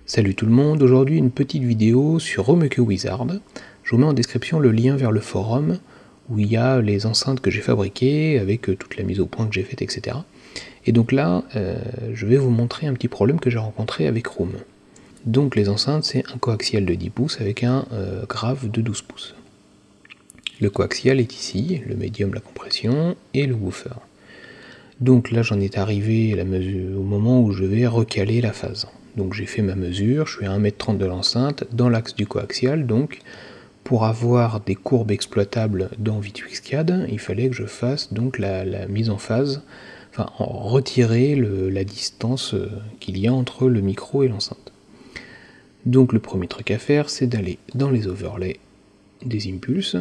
Salut tout le monde, aujourd'hui une petite vidéo sur Homeke Wizard. Je vous mets en description le lien vers le forum où il y a les enceintes que j'ai fabriquées avec toute la mise au point que j'ai faite, etc. Et donc là, je vais vous montrer un petit problème que j'ai rencontré avec Room. Donc les enceintes, c'est un coaxial de 10 pouces avec un grave de 12 pouces. Le coaxial est ici, le médium, la compression, et le woofer. Donc là j'en étais arrivé au moment où je vais recaler la phase. Donc j'ai fait ma mesure, je suis à 1,30 m de l'enceinte, dans l'axe du coaxial, donc pour avoir des courbes exploitables dans V2X-CAD, il fallait que je fasse donc la mise en phase, enfin retirer la distance qu'il y a entre le micro et l'enceinte. Donc le premier truc à faire, c'est d'aller dans les overlays des impulses,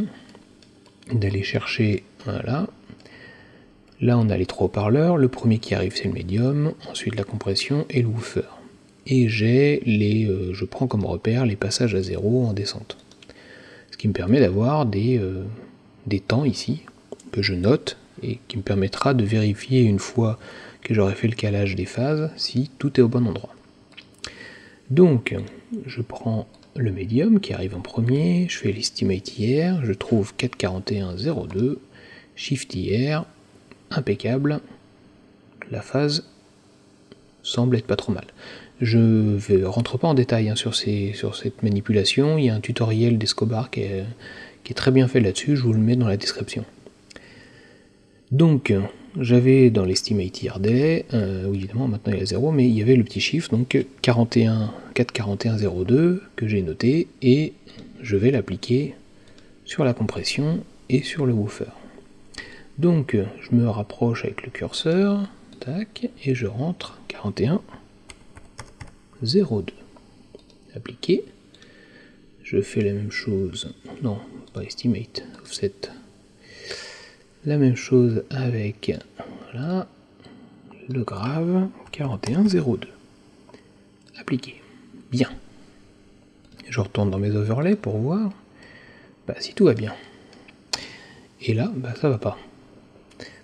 d'aller chercher, voilà. Là on a les trois haut-parleurs, le premier qui arrive c'est le médium, ensuite la compression et le woofer. Et j'ai je prends comme repère les passages à 0 en descente. Ce qui me permet d'avoir des temps ici, que je note, et qui me permettra de vérifier une fois que j'aurai fait le calage des phases, si tout est au bon endroit. Donc, je prends le médium qui arrive en premier, je fais l'estimate IR, je trouve 441,02, Shift IR, impeccable, la phase semble être pas trop mal. Je ne rentre pas en détail sur cette manipulation, il y a un tutoriel d'Escobar qui est très bien fait là-dessus, je vous le mets dans la description. Donc, j'avais dans l'estimate IR delay, oui, évidemment maintenant il y a 0, mais il y avait le petit chiffre, donc 441,02 que j'ai noté, et je vais l'appliquer sur la compression et sur le woofer. Donc, je me rapproche avec le curseur, tac, et je rentre 41,02. Appliqué. Je fais la même chose, non, pas estimate, offset. La même chose avec, voilà, le grave 41,02. Appliqué. Bien. Je retourne dans mes overlays pour voir si tout va bien. Et là, ça va pas.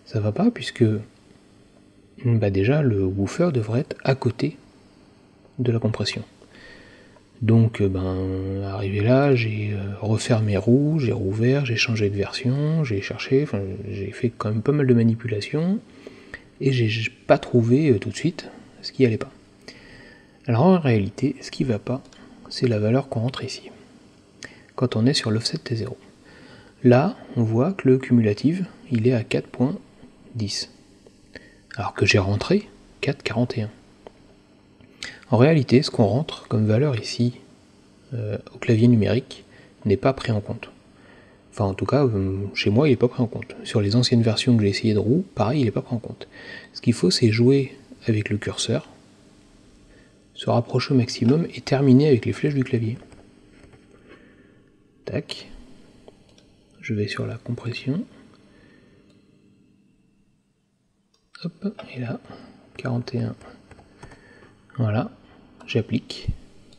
Ça va pas puisque déjà le woofer devrait être à côté de la compression. Donc arrivé là, j'ai refait mes roues, j'ai rouvert, j'ai changé de version, j'ai cherché, j'ai fait quand même pas mal de manipulations, et j'ai pas trouvé tout de suite ce qui allait pas. Alors en réalité, ce qui va pas, c'est la valeur qu'on rentre ici, quand on est sur l'offset T0. Là, on voit que le cumulatif, il est à 4.10, alors que j'ai rentré 4.41. En réalité, ce qu'on rentre comme valeur ici, au clavier numérique, n'est pas pris en compte. Enfin, en tout cas, chez moi, il n'est pas pris en compte. Sur les anciennes versions que j'ai essayé de roue, pareil, il n'est pas pris en compte. Ce qu'il faut, c'est jouer avec le curseur, se rapprocher au maximum et terminer avec les flèches du clavier. Tac. Je vais sur la compression. Hop, et là, 41. Voilà, j'applique.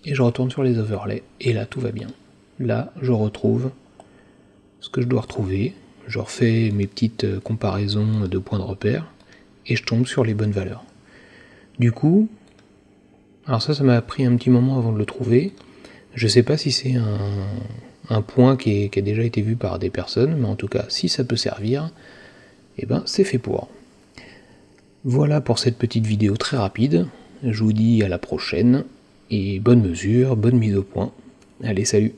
Et je retourne sur les overlays, et là tout va bien. Là, je retrouve ce que je dois retrouver, je refais mes petites comparaisons de points de repère, et je tombe sur les bonnes valeurs. Du coup, alors ça m'a pris un petit moment avant de le trouver, je sais pas si c'est un point qui a déjà été vu par des personnes, mais en tout cas, si ça peut servir, c'est fait pour. Voilà pour cette petite vidéo très rapide, je vous dis à la prochaine, et bonne mesure, bonne mise au point. Allez, salut!